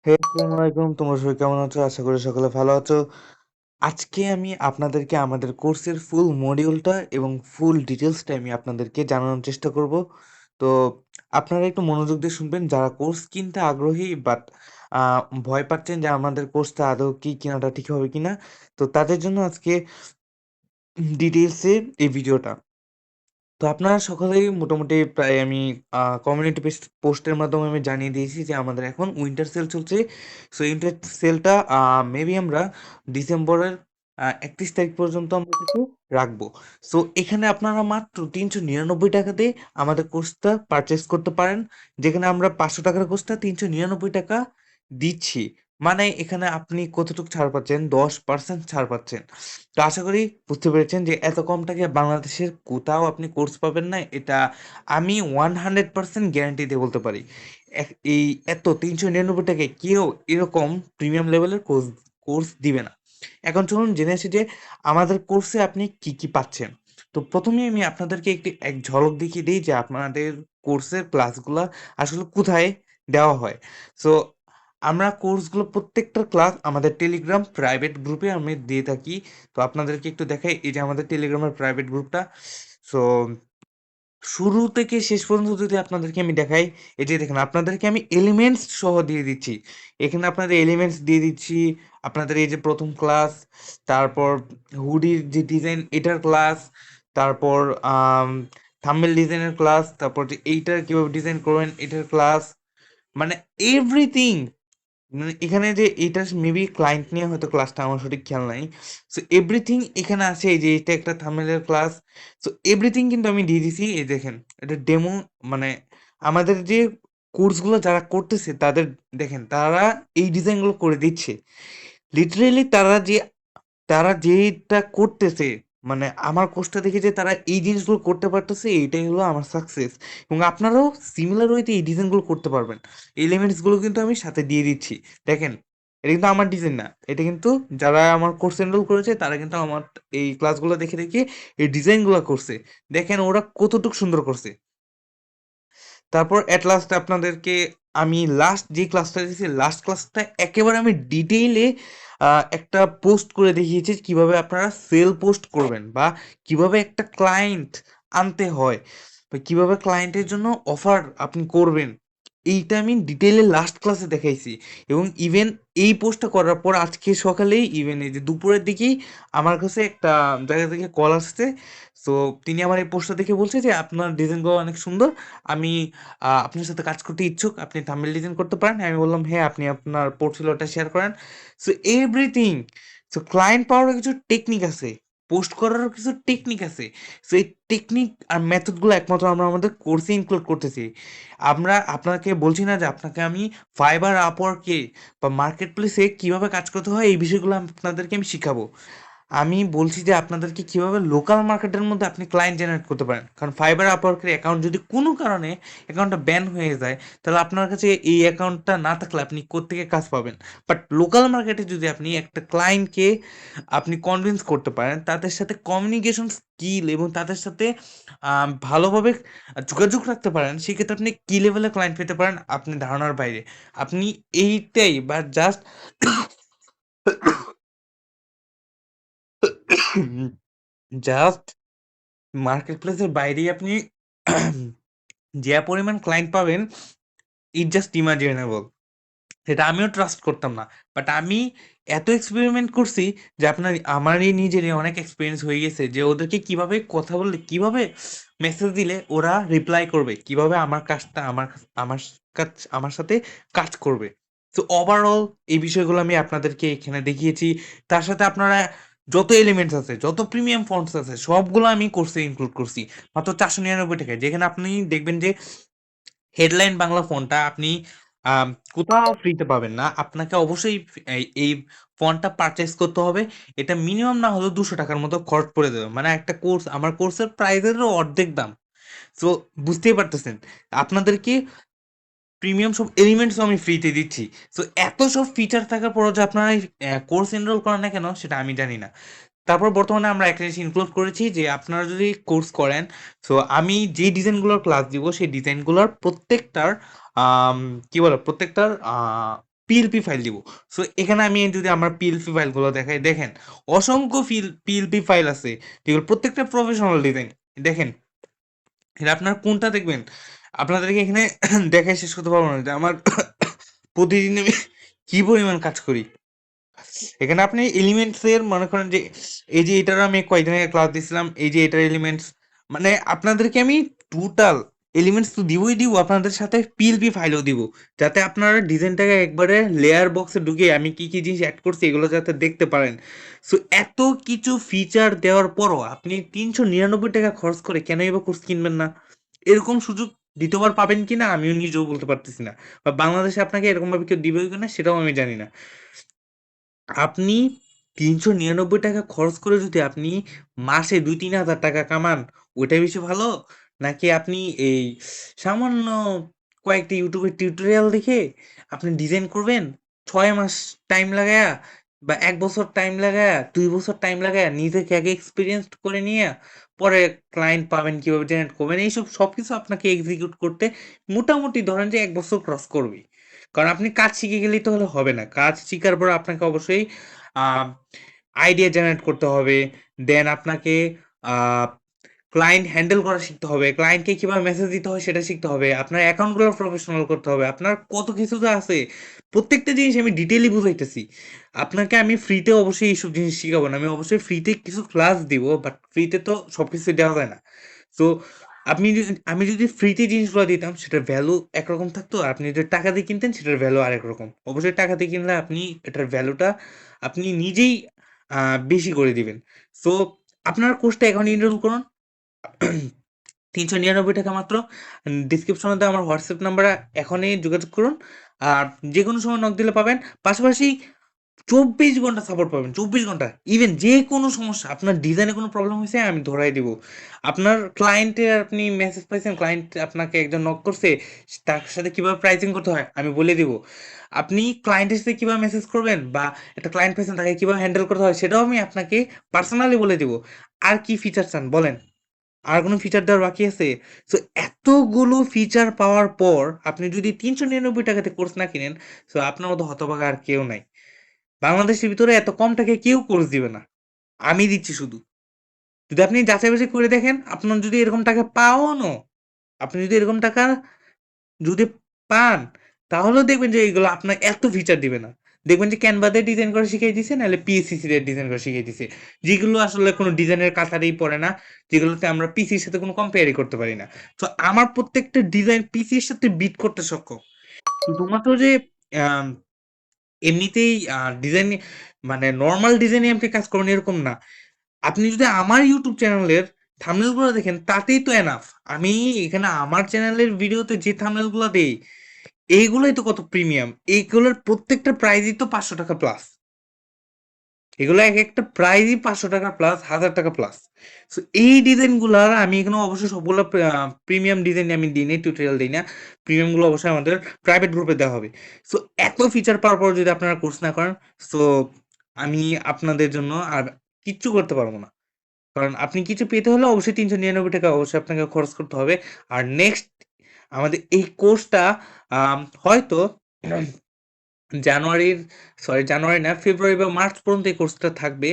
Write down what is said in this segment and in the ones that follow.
হে আসসালামু আলাইকুম, তোমরা সবাই কেমন আছো? আশা করি সকলে ভালো আছো। আজকে আমি আপনাদেরকে আমাদের কোর্সের ফুল মডিউলটা এবং ফুল ডিটেলসটা আমি আপনাদেরকে জানানোর চেষ্টা করব। তো আপনারা একটু মনোযোগ দিয়ে শুনবেন, যারা কোর্স কিনতে আগ্রহী বাট ভয় পাচ্ছেন যে আমাদের কোর্সটা আদৌ কি কেনাটা ঠিক হবে কিনা, তো তাদের জন্য আজকে ডিটেলসে এই ভিডিওটা। তো আপনারা সকলেই মোটামুটি প্রায় আমি কমিউনিটি পোস্টের মাধ্যমে আমি জানিয়ে দিয়েছি যে আমাদের এখন উইন্টার সেল চলছে। সো উইন্টার সেলটা মেবি আমরা ডিসেম্বরের 31 তারিখ পর্যন্ত আমরা কিছু রাখবো। সো এখানে আপনারা মাত্র 399 টাকা দিয়ে আমাদের কোর্সটা পারচেস করতে পারেন, যেখানে আমরা 500 টাকার কোর্সটা 399 টাকা দিচ্ছি। মানে এখানে আপনি কতটুকু ছাড় পাচ্ছেন? 10% ছাড় পাচ্ছেন। তো আশা করি বুঝতে পেরেছেন যে এত কম টাকায় বাংলাদেশের কোথাও আপনি কোর্স পাবেন না। এটা আমি 100% গ্যারান্টি দিয়ে বলতে পারি। এই এত 399 টাকায় কেউ এরকম প্রিমিয়াম লেভেলের কোর্স কোর্স দিবে না। এখন চলুন জেনে আসি যে আমাদের কোর্সে আপনি কি কি পাচ্ছেন। তো প্রথমেই আমি আপনাদেরকে এক ঝলক দেখিয়ে দিই যে আপনাদের কোর্সের ক্লাসগুলা আসলে কোথায় দেওয়া হয়। সো আমরা কোর্সগুলো প্রত্যেকটা ক্লাস আমাদের টেলিগ্রাম প্রাইভেট গ্রুপে আমি দিয়ে থাকি। তো আপনাদেরকে একটু দেখাই, এই যে আমাদের টেলিগ্রামের প্রাইভেট গ্রুপটা। সো শুরু থেকে শেষ পর্যন্ত যদি আপনাদেরকে আমি দেখাই, এই যে দেখেন আপনাদেরকে আমি এলিমেন্টস সহ দিয়ে দিচ্ছি। এখানে আপনাদের এলিমেন্টস দিয়ে দিচ্ছি। আপনাদের এই যে প্রথম ক্লাস, তারপর হুডির যে ডিজাইন এটার ক্লাস, তারপর থাম্বনেল ডিজাইনের ক্লাস, তারপর যে এইটার কিভাবে ডিজাইন করবেন এটার ক্লাস, মানে এভরিথিং। মানে এখানে যে এইটা মেবি ক্লায়েন্ট নিয়ে হয়তো ক্লাসটা আমার সঠিক খেয়াল নাই। সো এভরিথিং এখানে আছে, এই যে এটা একটা থাম্বনেলের ক্লাস। সো এভরিথিং কিন্তু আমি দিয়ে দিছি। এই দেখেন এটা ডেমো, মানে আমাদের যে কোর্সগুলো যারা করতেছে তাদের দেখেন তারা এই ডিজাইনগুলো করে দিচ্ছে। লিটারেলি তারা যেটা করতেছে, মানে আমার কোর্সটা দেখে যে তারা এই জিনিসগুলো করতে পারতেছে, এইটাই হলো আমার সাকসেস। এবং আপনারাও সিমিলার ওয়েতে এই ডিজাইনগুলো করতে পারবেন। এলিমেন্টসগুলো কিন্তু আমি সাথে দিয়ে দিচ্ছি। দেখেন এটা কিন্তু আমার ডিজাইন না, এটা কিন্তু যারা আমার কোর্স এনরোল করেছে তারা কিন্তু আমার এই ক্লাসগুলো দেখে দেখে এই ডিজাইনগুলো করছে। দেখেন ওরা কতটুকু সুন্দর করছে। তারপর এট লাস্ট আপনাদেরকে আমি লাস্ট যে ক্লাসটা দিয়েছি, লাস্ট ক্লাসটা একেবারে আমি ডিটেইলে একটা পোস্ট করে দেখিয়েছি কিভাবে আপনারা সেল পোস্ট করবেন, বা কিভাবে একটা ক্লায়েন্ট আনতে হয়, বা কিভাবে ক্লায়েন্টের জন্য অফার আপনি করবেন। এইটা আমি ডিটেইলে লাস্ট ক্লাসে দেখাইছি। এবং ইভেন এই পোস্টটা করার পর আজকে সকালেই, ইভেন এই যে দুপুরের দিকেই আমার কাছে একটা জায়গা থেকে কল আসছে। সো তিনি আমার এই পোস্টটা দেখে বলছে যে আপনার ডিজাইনগুলো অনেক সুন্দর, আমি আপনার সাথে কাজ করতে ইচ্ছুক, আপনি থাম্বনেল ডিজাইন করতে পারেন। আমি বললাম হ্যাঁ, আপনি আপনার পোর্টফোলিওটা শেয়ার করেন। So everything. সো ক্লায়েন্ট পাওয়ারও কিছু টেকনিক আছে, পোস্ট করারও কিছু টেকনিক আছে। সো এই টেকনিক আর মেথডগুলো একমাত্র আমরা আমাদের কোর্সে ইনক্লুড করতেছি। আমরা আপনাকে বলছি না যে আপনাকে আমি ফাইবার, আপওয়ার্কে বা মার্কেট প্লেসে কীভাবে কাজ করতে হয় এই বিষয়গুলো আপনাদেরকে আমি শিখাবো। আমি বলছি যে আপনাদেরকে কিভাবে লোকাল মার্কেটের মধ্যে আপনি ক্লায়েন্ট জেনারেট করতে পারেন। কারণ ফাইবার, আপওয়ার্কের অ্যাকাউন্ট যদি কোনো কারণে অ্যাকাউন্টটা ব্যান হয়ে যায়, তাহলে আপনার কাছে এই অ্যাকাউন্টটা না থাকলে আপনি কোত্থেকে কাজ পাবেন? বাট লোকাল মার্কেটে যদি আপনি একটা ক্লায়েন্টকে আপনি কনভিন্স করতে পারেন, তাদের সাথে কমিউনিকেশন স্কিল এবং তাদের সাথে ভালোভাবে যোগাযোগ রাখতে পারেন, সেক্ষেত্রে আপনি কী লেভেলের ক্লায়েন্ট পেতে পারেন আপনি ধারণার বাইরে। আপনি এইটাই বা জাস্ট জাস্ট মার্কেট প্লেসের বাইরেই আপনি যে পরিমাণ ক্লায়েন্ট পাবেন, ইট জাস্ট ইমাজিনেবল। সেটা আমিও ট্রাস্ট করতাম না। বাট আমি এত এক্সপেরিমেন্ট করছি যে আমারই নিজেরই অনেক এক্সপেরিয়েন্স হয়ে গেছে যে ওদেরকে কিভাবে কথা বললে, কিভাবে মেসেজ দিলে ওরা রিপ্লাই করবে, কিভাবে আমার কাজটা আমার আমার সাথে কাজ করবে। তো ওভারঅল এই বিষয়গুলো আমি আপনাদেরকে এখানে দেখিয়েছি। তার সাথে আপনারা যত এলিমেন্টস আছে, যত প্রিমিয়াম ফন্টস আছে, সবগুলো আমি কোর্সে ইনক্লুড করছি মাত্র 499 টাকায়। যেখানে আপনি দেখবেন যে হেডলাইন বাংলা ফন্টটা আপনি আম কোথাও ফ্রিতে পাবেন না। আপনাকে অবশ্যই এই ফন্টটা পারচেজ করতে হবে। এটা মিনিমাম না হলেও ৳200 মতো খরচ পড়ে যাবে। মানে একটা কোর্স, আমার কোর্সের প্রাইসেরও অর্ধেক দাম। সো বুঝতেই পারতেছেন। আপনাদেরকে প্রিমিয়াম সব এলিমেন্টসও আমি ফ্রিতে দিচ্ছি। সো এত সব ফিচার থাকার পরেও যে আপনারা কোর্স এনরোল করেন না কেন সেটা আমি জানি না। তারপর বর্তমানে আমরা একটা জিনিস ইনক্লুড করেছি যে আপনারা যদি কোর্স করেন, সো আমি যে ডিজাইনগুলোর ক্লাস দিব সেই ডিজাইনগুলোর প্রত্যেকটার কি বলে প্রত্যেকটার পিএলপি ফাইল দিব। সো এখানে আমি যদি আমার পিএলপি ফাইলগুলো দেখাই, দেখেন অসংখ্য পিএলপি ফাইল আছে, যেগুলো প্রত্যেকটা প্রফেশনাল ডিজাইন। দেখেন এটা আপনার কোনটা দেখবেন, আপনাদেরকে এখানে দেখাই শেষ করতে পারবো না যে আমার প্রতিদিন আমি কি পরিমাণ কাজ করি। এখানে আপনি এলিমেন্টস এর মনে করেন যে এই যে এটার আমি কয়েকদিন আগে ক্লাস দিছিলাম, এই যে এটার এলিমেন্টস, মানে আপনাদেরকে আমি টোটাল এলিমেন্টস তো দিবই দিব, আপনাদের সাথে পিএলপি ফাইলও দিব, যাতে আপনারা ডিজাইনটাকে একবারে লেয়ার বক্সে ঢুকে আমি কি কি জিনিস অ্যাড করছি এগুলো যাতে দেখতে পারেন। সো এত কিছু ফিচার দেওয়ার পরও আপনি 399 টাকা খরচ করে কেন এবার কোর্স কিনবেন না? এরকম সুযোগ দ্বিতীয়বার পাবেন কিনা আমিও নিজেও বলতে পারতেছি না, বা বাংলাদেশে আপনাকে এরকম ভাবে কেউ দিবে কিনা সেটাও আমি জানি না। আপনি ৩৯৯ টাকা খরচ করে যদি আপনি মাসে ২-৩ হাজার টাকা কামান, ওইটা বেশি ভালো? নাকি আপনি এই সামান্য কয়েকটা ইউটিউবের টিউটোরিয়াল দেখে আপনি ডিজাইন করবেন ৬ মাস টাইম লাগায়া, বা ১ বছর টাইম লাগায়া, ২ বছর টাইম লাগায়া নিজেকে আগে এক্সপেরিয়েন্সড করে নিয়া পরে ক্লায়েন্ট পাবেন, কিভাবে জেনারেট করবেন, এইসব সবকিছু আপনাকে এক্সিকিউট করতে মোটামুটি ধরেন যে ১ বছর ক্রস করবেই। কারণ আপনি কাজ শিখে গেলেই তো হলে হবে না। কাজ শিখার পর আপনাকে অবশ্যই আইডিয়া জেনারেট করতে হবে। দেন আপনাকে আ ক্লায়েন্ট হ্যান্ডেল করা শিখতে হবে। ক্লায়েন্টকে কিভাবে মেসেজ দিতে হয় সেটা শিখতে হবে। আপনার অ্যাকাউন্টগুলো প্রফেশনাল করতে হবে। আপনার কত কিছু যে আছে। প্রত্যেকটা জিনিস আমি ডিটেইলি বুঝাইতেছি। আপনাকে আমি ফ্রিতে অবশ্যই এইসব জিনিস শিখাবো না। আমি অবশ্যই ফ্রিতে কিছু ক্লাস দিব। বাট ফ্রিতে তো সবকিছু দেওয়া যায় না। সো আমি যদি ফ্রিতে জিনিসগুলো দিতাম সেটার ভ্যালু একরকম থাকতো। আর আপনি যদি টাকা দিয়ে কিনতেন সেটার ভ্যালু আরেক রকম। অবশ্যই টাকা দিয়ে কিনলে আপনি এটার ভ্যালুটা আপনি নিজেই আ বেশি করে দিবেন। সো আপনার কোর্সটা এখন এনরোল করুন। ৳৩৯৯ মাত্র। ডেসক্রিপশনে দেওয়া আমার হোয়াটসঅ্যাপ নাম্বারে এখনই যোগাযোগ করুন। আর যেকোনো সময় নক দিলে পাবেন। পাশাপাশি ২৪ ঘন্টা সাপোর্ট পাবেন। ২৪ ঘন্টা। ইভেন যেকোনো সমস্যা, আপনার ডিজাইনে কোনো প্রবলেম হইছে আমি ধরাই দিব। আপনার ক্লায়েন্টের আপনি মেসেজ পাইছেন, ক্লায়েন্ট আপনাকে একজন নক করছে, তার সাথে কিভাবে প্রাইসিং করতে হয় আমি বলে দিব। আপনি ক্লায়েন্টের সাথে কিভাবে মেসেজ করবেন, বা একটা ক্লায়েন্ট পাইছেন তাকে কিভাবে হ্যান্ডেল করতে হয় সেটাও আমি আপনাকে পার্সোনালি বলে দিব। আর কি ফিচার চান বলেন? আর কোনো ফিচার দেওয়ার বাকি আছে? সো এতগুলো ফিচার পাওয়ার পর আপনি যদি ৳৩৯৯ তে কোর্স না কিনেন, সো আপনার মতো হতভাগা আর কেউ নাই। বাংলাদেশের ভিতরে এত কম টাকায় কেউ কোর্স দিবে না। আমি দিচ্ছি শুধু। যদি আপনি যাচাই-বাছাই করে দেখেন, আপনার যদি এরকম টাকা পাওনও, আপনি যদি এরকম টাকা যদি পান, তাহলেও দেখবেন যে এগুলো আপনার এত ফিচার দিবে না। দেখবেন যে Canva দিয়ে ডিজাইন করা শিখাই দিছে, নাহলে PSCC দিয়ে ডিজাইন করা শিখাই দিছে। যেগুলো আসলে কোনো ডিজাইনের কাতারেই পড়ে না, যেগুলোতে আমরা পিসির সাথে কোনো কম্পেয়ারই করতে পারি না। তো আমার প্রত্যেকটা ডিজাইন পিসির সাথে বিট করতে সক্ষম। শুধুমাত্র যে আম এমনিতেই ডিজাইন, মানে নরমাল ডিজাইনে আপনি কাজ করবেন এরকম না। আপনি যদি আমার YouTube চ্যানেলের থাম্বনেল গুলো দেখেন তাতেই তো এনাফ। আমি এখানে আমার চ্যানেলের ভিডিওতে যে থাম্বনেল গুলা দেই, এইগুলাই তো কত প্রিমিয়াম। এইগুলোর প্রত্যেকটা প্রাইসই তো ৳৫০০ প্লাস। এগুলো একেকটা প্রাইসই ৳৫০০ প্লাস, ৳১,০০০ প্লাস। সো এই ডিজাইনগুলার আমি এখানে অবশ্যই সবগুলা প্রিমিয়াম ডিজাইন আমি দিই নাই, টিউটোরিয়াল দেই না। প্রিমিয়াম গুলো অবশ্যই আমাদের প্রাইভেট গ্রুপে দেওয়া হবে। সো এত ফিচার পাওয়ার পর যদি আপনারা কোর্স না করেন, সো আমি আপনাদের জন্য আর কিচ্ছু করতে পারব না। কারণ আপনি কিছু পেতে হলে অবশ্যই ৳৩৯৯ অবশ্যই আপনাকে খরচ করতে হবে। আর নেক্সট আমাদের এই কোর্সটা হয়তো জানুয়ারির জানুয়ারি না, ফেব্রুয়ারি বা মার্চ পর্যন্ত এই কোর্সটা থাকবে।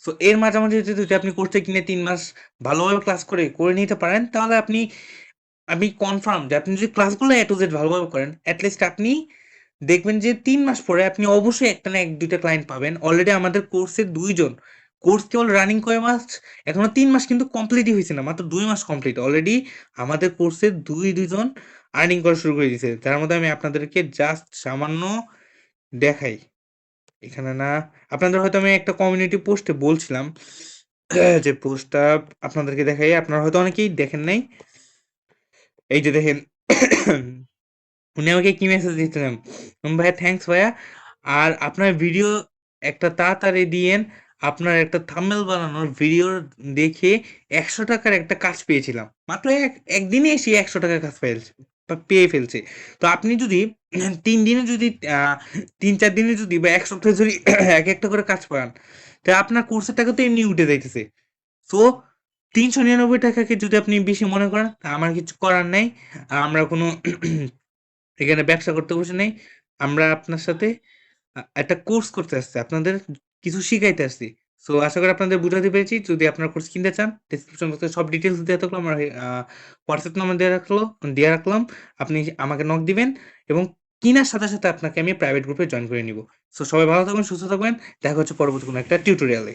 সো এর মাঝামাঝি যদি আপনি কোর্সটা কিনে ৩ মাস ভালোভাবে ক্লাস করে নিতে পারেন, তাহলে আমি কনফার্ম যে আপনি যদি ক্লাসগুলো A to Z ভালোভাবে করেন, এট লিস্ট আপনি দেখবেন যে ৩ মাস পরে আপনি অবশ্যই একটা না ১-২ টা ক্লায়েন্ট পাবেন। অলরেডি আমাদের কোর্সে ২ জন। কোর্স কেবল রানিং কয় মাস? এখনো ৩ মাস কিন্তু কমপ্লিটই হইছে না। মাত্র ২ মাস কমপ্লিট। অলরেডি আমাদের কোর্সে ২ জন আর্নিং করা শুরু করে দিয়েছে। যার মধ্যে আমি আপনাদেরকে জাস্ট সামান্য দেখাই। এখানে না, আপনাদের হয়তো আমি একটা কমিউনিটি পোস্টে বলছিলাম যে পোস্টটা আপনাদেরকে দেখাই। আপনারা হয়তো অনেকেই দেখেন নাই। এই যে দেখেন, উনি আমাকে কি মেসেজ দিয়েছিলেন? "ভাইয়া থ্যাংকস ভাইয়া। আর আপনার ভিডিও একটা তাড়াতাড়ি দিয়েন। আপনার একটা থাম্বনেল বানানোর ভিডিও দেখে ৳১০০ র একটা কাজ পেয়েছিলাম।" মাত্র একদিনে সে ৳১০০ কাজ পেয়ে ফেলছে। তো আপনি যদি ৩ দিনে যদি আ ৩-৪ দিনে যদি বা ১ সপ্তাহে যদি একটা করে কাজ পান, তা আপনার কোর্সের টাকা তো এমনি উঠে যাইতেছে। সো ৳৩৯৯ কে যদি আপনি বেশি মনে করেন, তা আমার কিছু করার নাই। আমরা কোনো এখানে ব্যবসা করতে বসি নাই। আমরা আপনার সাথে একটা কোর্স করতে আসছি। আপনাদের কিছু শিখাইতে আসছি। সো আশা করি আপনাদের বুঝাতে পেরেছি। যদি আপনারা কোর্স কিনতে চান, ডেসক্রিপশন বক্সে সব ডিটেইলস দেয়া থাকলো। আমার হোয়াটসঅ্যাপ নাম্বার দেয়া রাখলাম। আপনি আমাকে নক দিবেন এবং কিনার সাথে, সাথে আপনাকে আমি প্রাইভেট গ্রুপে জয়েন করে নিব। সো সবাই ভালো থাকবেন, সুস্থ থাকবেন। দেখা হচ্ছে পরবর্তী কোনো একটা টিউটোরিয়ালে।